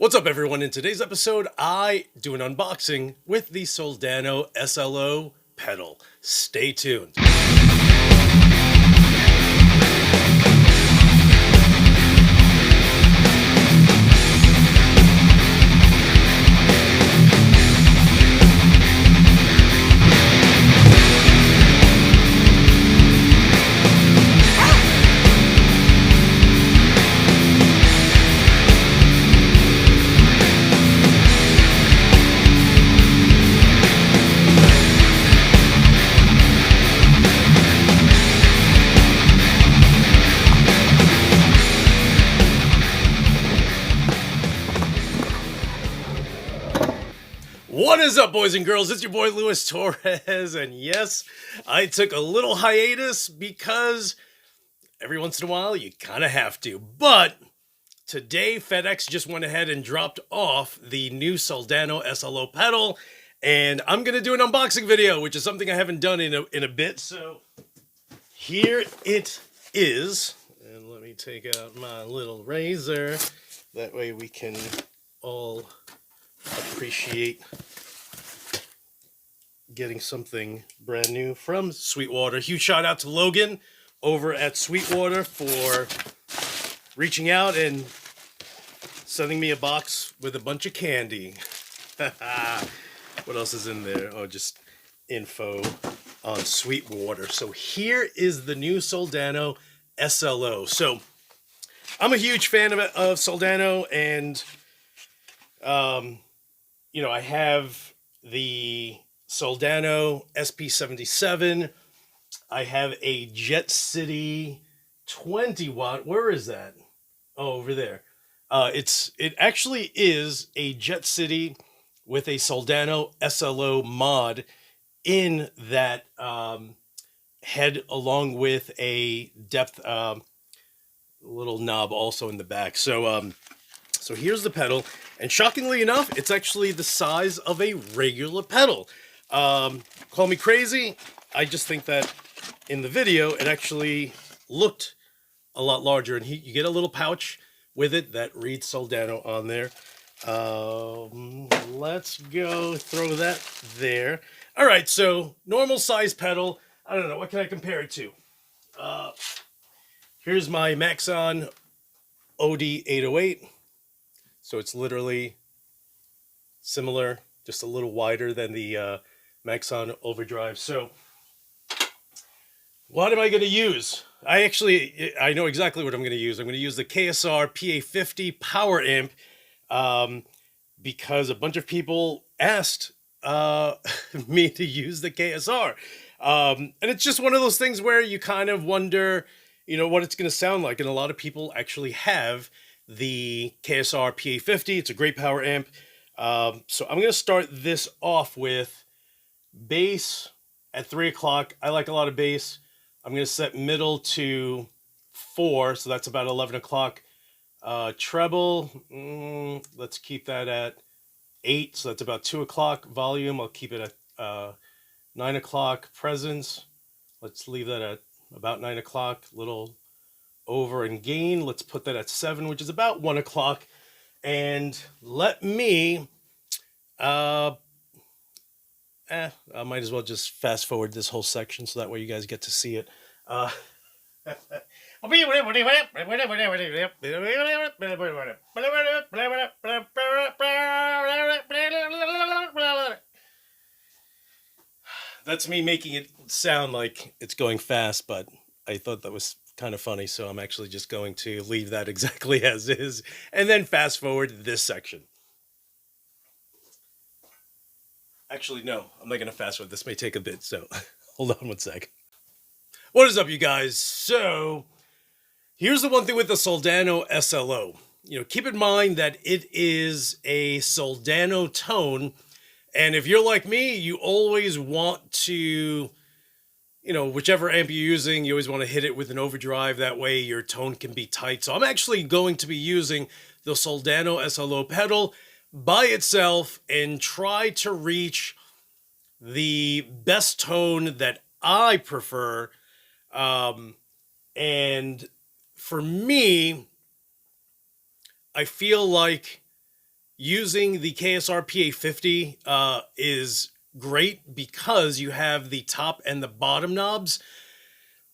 What's up, everyone? In today's episode, I do an unboxing with the Soldano SLO pedal. Stay tuned. What is up, boys and girls? It's your boy Luis Torres, and yes, I took a little hiatus because every once in a while you kind of have to. But today, FedEx just went ahead and dropped off the new Soldano SLO pedal, and I'm gonna do an unboxing video, which is something I haven't done in a bit. So here it is, and let me take out my little razor. That way we can all appreciate getting something brand new from Sweetwater. Huge shout out to Logan over at Sweetwater for reaching out and sending me a box with a bunch of candy. What else is in there? Oh, just info on Sweetwater. So here is the new Soldano SLO. So I'm a huge fan of Soldano, and I have the Soldano SP77. I have a Jet City 20 watt. Where is that? Oh, over there. It actually is a Jet City with a Soldano SLO mod in that head, along with a depth little knob also in the back. So here's the pedal, and shockingly enough, it's actually the size of a regular pedal. Call me crazy, I just think that in the video it actually looked a lot larger, and you get a little pouch with it that reads Soldano on there. Let's go throw that there. All right, so normal size pedal. I don't know, what can I compare it to? Here's my Maxon OD808. So it's literally similar, just a little wider than the Maxon Overdrive. So what am I going to use? I know exactly what I'm going to use. I'm going to use the KSR PA50 power amp because a bunch of people asked me to use the KSR. And it's just one of those things where you kind of wonder, what it's going to sound like. And a lot of people actually have the KSR PA50. It's a great power amp. So I'm going to start this off with bass at 3 o'clock. I like a lot of bass. I'm going to set middle to 4, so that's about 11 o'clock. Treble, let's keep that at 8, so that's about 2 o'clock. Volume, I'll keep it at 9 o'clock. Presence, let's leave that at about 9 o'clock. Little over. And gain, let's put that at 7, which is about 1 o'clock. And let me I might as well just fast forward this whole section so that way you guys get to see it. That's me making it sound like it's going fast, but I thought that was kind of funny, so I'm actually just going to leave that exactly as is and then fast forward this section. Actually, no, I'm not going to fast forward. This may take a bit, so hold on one sec. What is up, you guys? So here's the one thing with the Soldano SLO. Keep in mind that it is a Soldano tone, and if you're like me, you always want to, whichever amp you're using, you always want to hit it with an overdrive. That way your tone can be tight. So I'm actually going to be using the Soldano SLO pedal by itself and try to reach the best tone that I prefer. And for me, I feel like using the KSR PA50 is great because you have the top and the bottom knobs,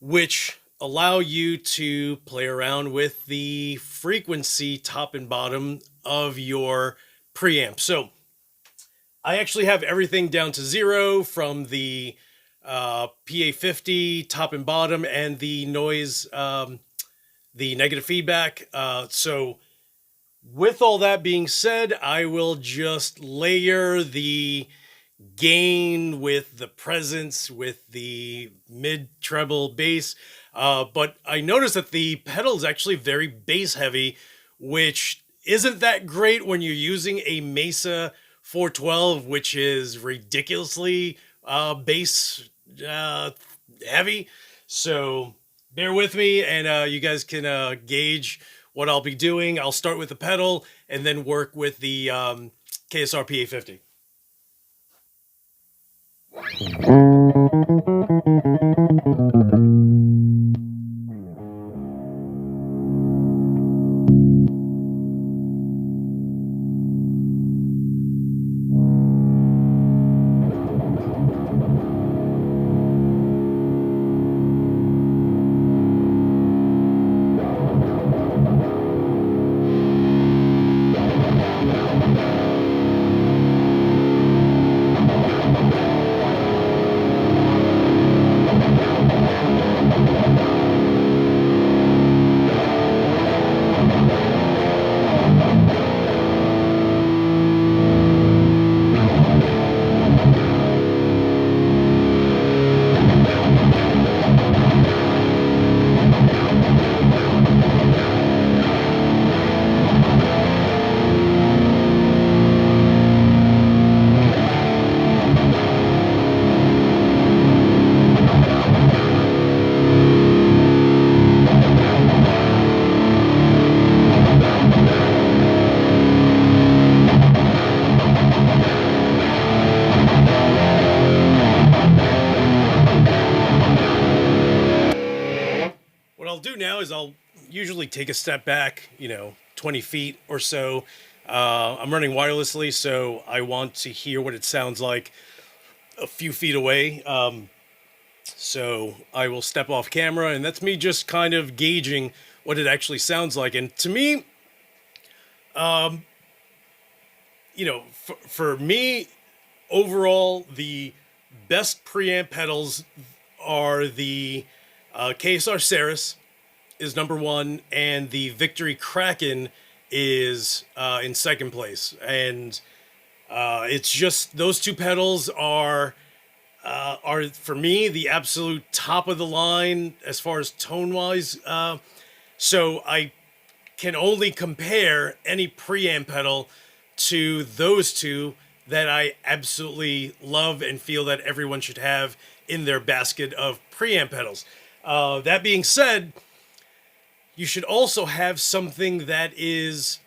which allow you to play around with the frequency top and bottom of your preamp. So I actually have everything down to zero, from the PA50 top and bottom, and the noise, the negative feedback. So with all that being said, I will just layer the gain with the presence, with the mid treble bass. But I noticed that the pedal is actually very bass heavy, which isn't that great when you're using a Mesa 412, which is ridiculously bass heavy. So bear with me, and you guys can gauge what I'll be doing. I'll start with the pedal and then work with the KSR PA50. What I'll do now is I'll usually take a step back, 20 feet or so. I'm running wirelessly, so I want to hear what it sounds like a few feet away. So I will step off camera, and that's me just kind of gauging what it actually sounds like. And to me, for me, overall, the best preamp pedals are the KSR Ceres is number one, and the Victory Kraken is in second place. And it's just those two pedals are for me the absolute top of the line as far as tone wise. So I can only compare any preamp pedal to those two that I absolutely love and feel that everyone should have in their basket of preamp pedals. That being said, you should also have something that is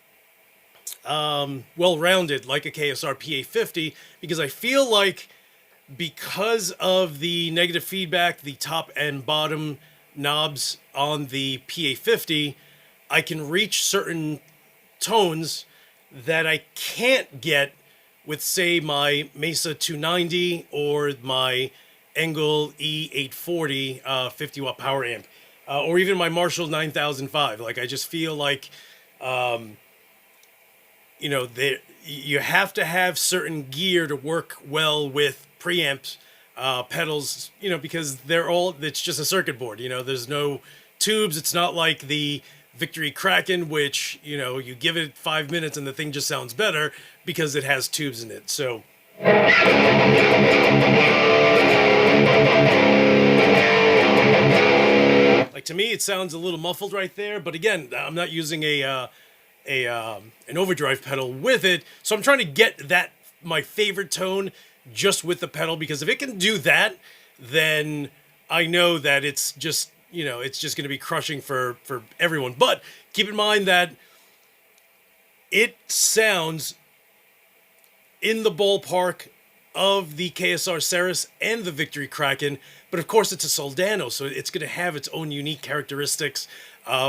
well-rounded, like a KSR PA50, because I feel like because of the negative feedback, the top and bottom knobs on the PA50, I can reach certain tones that I can't get with, say, my Mesa 290 or my Engel E840 50 watt power amp, or even my Marshall 9005. Like, I just feel like, you have to have certain gear to work well with preamps, pedals, because it's just a circuit board. There's no tubes. It's not like the Victory Kraken, which, you give it 5 minutes and the thing just sounds better because it has tubes in it. So like, to me, it sounds a little muffled right there, but again, I'm not using an overdrive pedal with it, so I'm trying to get that my favorite tone just with the pedal, because if it can do that, then I know that it's just going to be crushing for everyone. But keep in mind that it sounds in the ballpark of the KSR Ceres and the Victory Kraken, but of course it's a Soldano, so it's going to have its own unique characteristics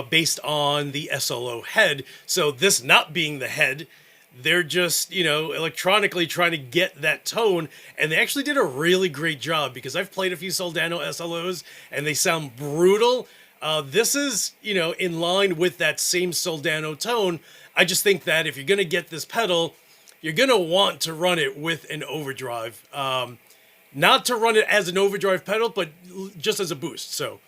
based on the SLO head. So this not being the head, they're just, electronically trying to get that tone. And they actually did a really great job because I've played a few Soldano SLOs and they sound brutal. This is, in line with that same Soldano tone. I just think that if you're going to get this pedal, you're going to want to run it with an overdrive. Not to run it as an overdrive pedal, but just as a boost. So.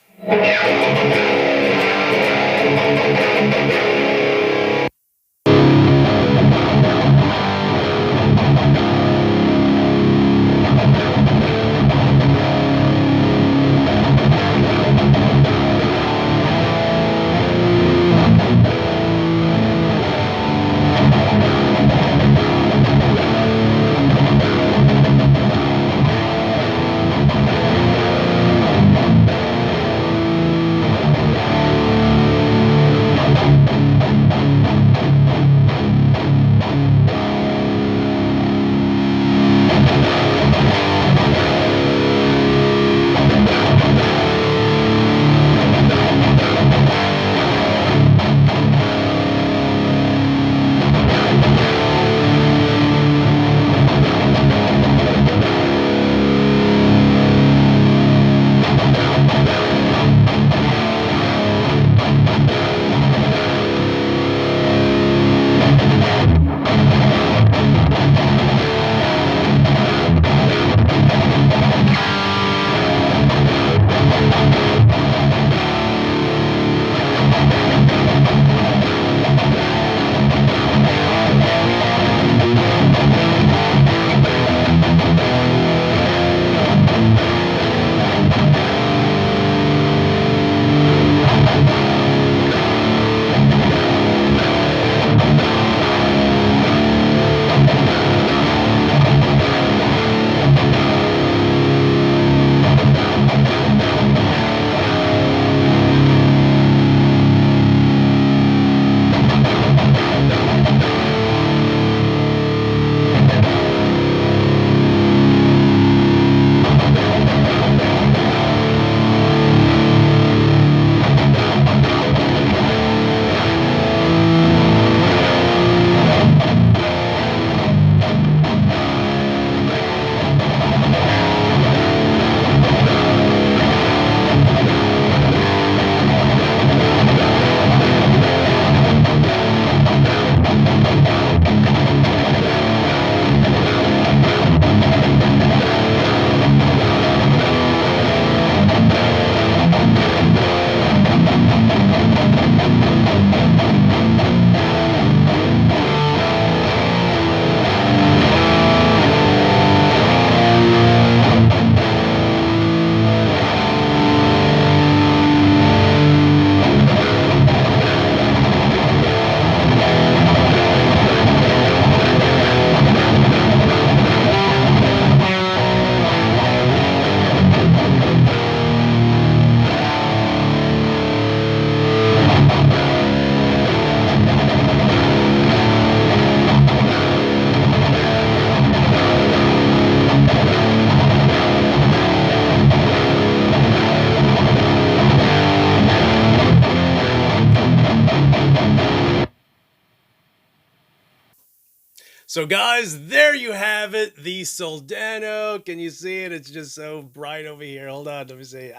So, guys, there you have it. The Soldano. Can you see it? It's just so bright over here. Hold on. Let me see.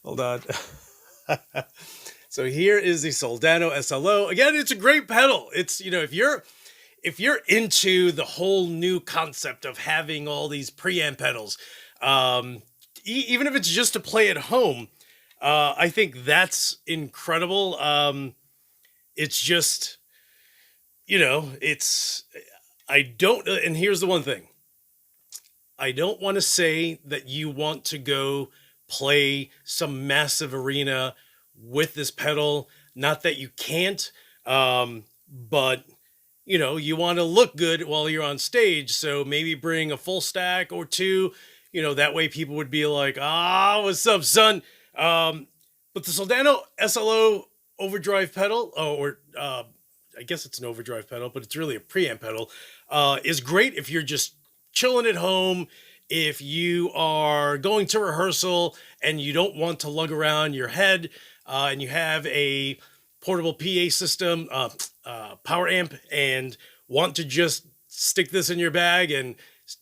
Hold on. So here is the Soldano SLO. Again, it's a great pedal. It's, if you're into the whole new concept of having all these preamp pedals, even if it's just to play at home, I think that's incredible. It's just, it's, I don't, and here's the one thing. I don't want to say that you want to go play some massive arena with this pedal. Not that you can't, but you want to look good while you're on stage. So maybe bring a full stack or two. That way people would be like, what's up, son? But the Soldano SLO overdrive pedal, I guess it's an overdrive pedal, but it's really a preamp pedal, is great if you're just chilling at home, if you are going to rehearsal and you don't want to lug around your head, and you have a portable PA system, power amp, and want to just stick this in your bag and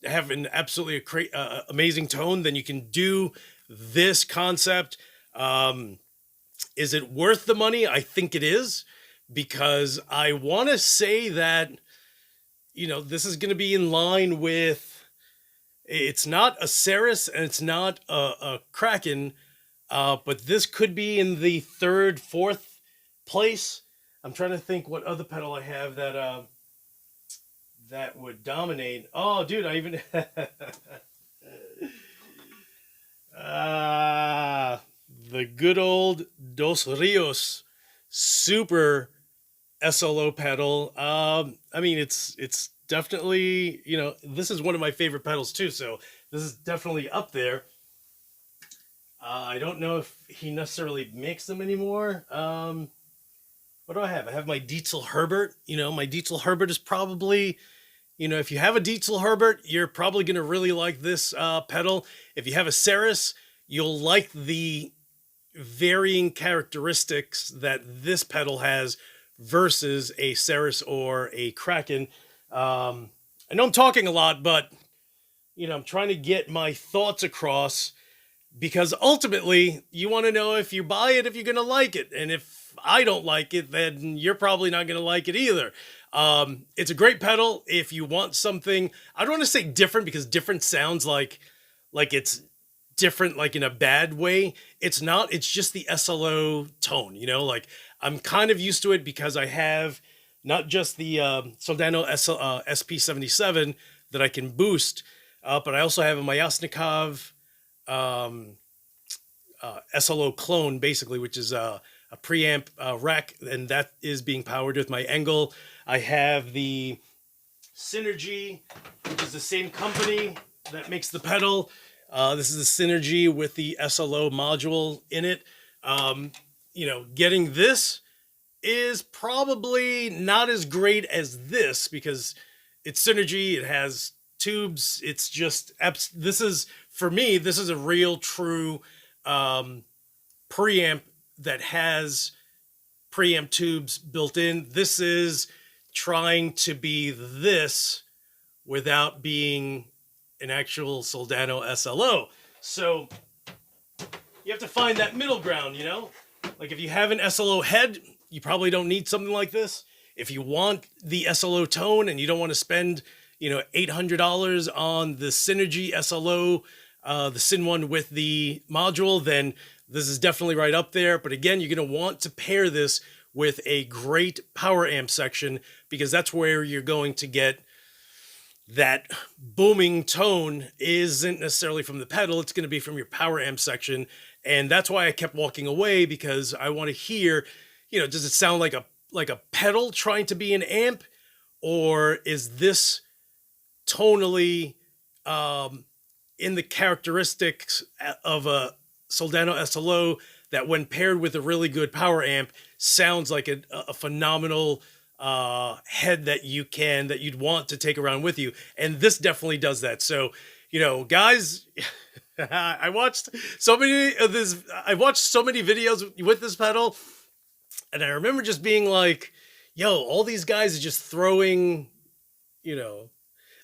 have an absolutely amazing tone, then you can do this concept. Is it worth the money? I think it is, because I want to say that, this is going to be in line with, it's not a Ceres and it's not a Kraken, but this could be in the third, fourth place. I'm trying to think what other pedal I have that would dominate. Oh, dude, I even the good old Dos Rios Super SLO pedal. I mean, it's definitely, this is one of my favorite pedals too, so this is definitely up there. I don't know if he necessarily makes them anymore. What do I have? I have my Dietzel Herbert. My Dietzel Herbert is probably, if you have a Dietzel Herbert, you're probably going to really like this pedal. If you have a Ceres, you'll like the varying characteristics that this pedal has versus a Ceres or a Kraken. I know I'm talking a lot, but, I'm trying to get my thoughts across, because ultimately you want to know, if you buy it, if you're going to like it. And if I don't like it, then you're probably not going to like it either. It's a great pedal. If you want something, I don't want to say different, because different sounds like it's different, like in a bad way. It's not, it's just the SLO tone, like I'm kind of used to it, because I have not just the Soldano SP77 that I can boost, but I also have a Myasnikov SLO clone, basically, which is a preamp rack, and that is being powered with my Engel. I have the Synergy, which is the same company that makes the pedal. This is the Synergy with the SLO module in it. Getting this is probably not as great as this, because it's Synergy, it has tubes, it's just, this is, for me, this is a real true preamp that has preamp tubes built in. This is trying to be this without being an actual Soldano SLO. So you have to find that middle ground, Like if you have an SLO head, you probably don't need something like this. If you want the SLO tone and you don't want to spend, $800 on the Synergy SLO, the Syn one with the module, then this is definitely right up there. But again, you're going to want to pair this with a great power amp section, because that's where you're going to get that booming tone. Isn't necessarily from the pedal, it's going to be from your power amp section. And that's why I kept walking away, because I want to hear, does it sound like a pedal trying to be an amp, or is this tonally in the characteristics of a Soldano SLO, that when paired with a really good power amp sounds like a phenomenal head that you'd want to take around with you. And this definitely does that. So, guys, I watched so many videos with this pedal, and I remember just being like, yo, all these guys are just throwing,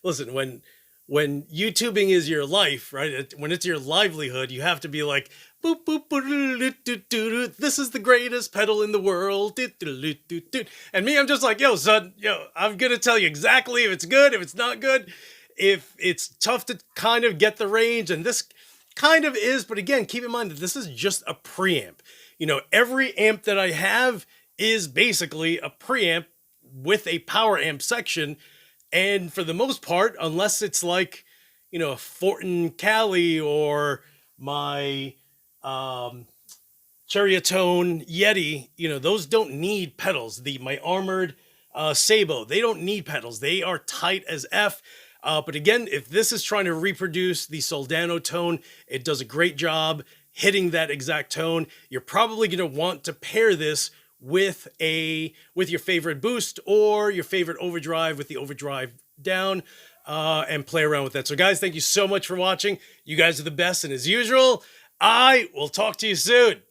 listen, when YouTubing is your life, right? When it's your livelihood, you have to be like, boop, boop, boop, this is the greatest pedal in the world. And me, I'm just like, yo, son, I'm going to tell you exactly if it's good, if it's not good, if it's tough to kind of get the range. And this kind of is, but again, keep in mind that this is just a preamp. Every amp that I have is basically a preamp with a power amp section. And for the most part, unless it's like, a Fortin Cali or my Cherrytone Yeti, those don't need pedals. My Armored Sabo, they don't need pedals. They are tight as F. But again, if this is trying to reproduce the Soldano tone, it does a great job hitting that exact tone. You're probably going to want to pair this with your favorite boost or your favorite overdrive with the overdrive down, and play around with that. So guys, thank you so much for watching. You guys are the best. And as usual, I will talk to you soon.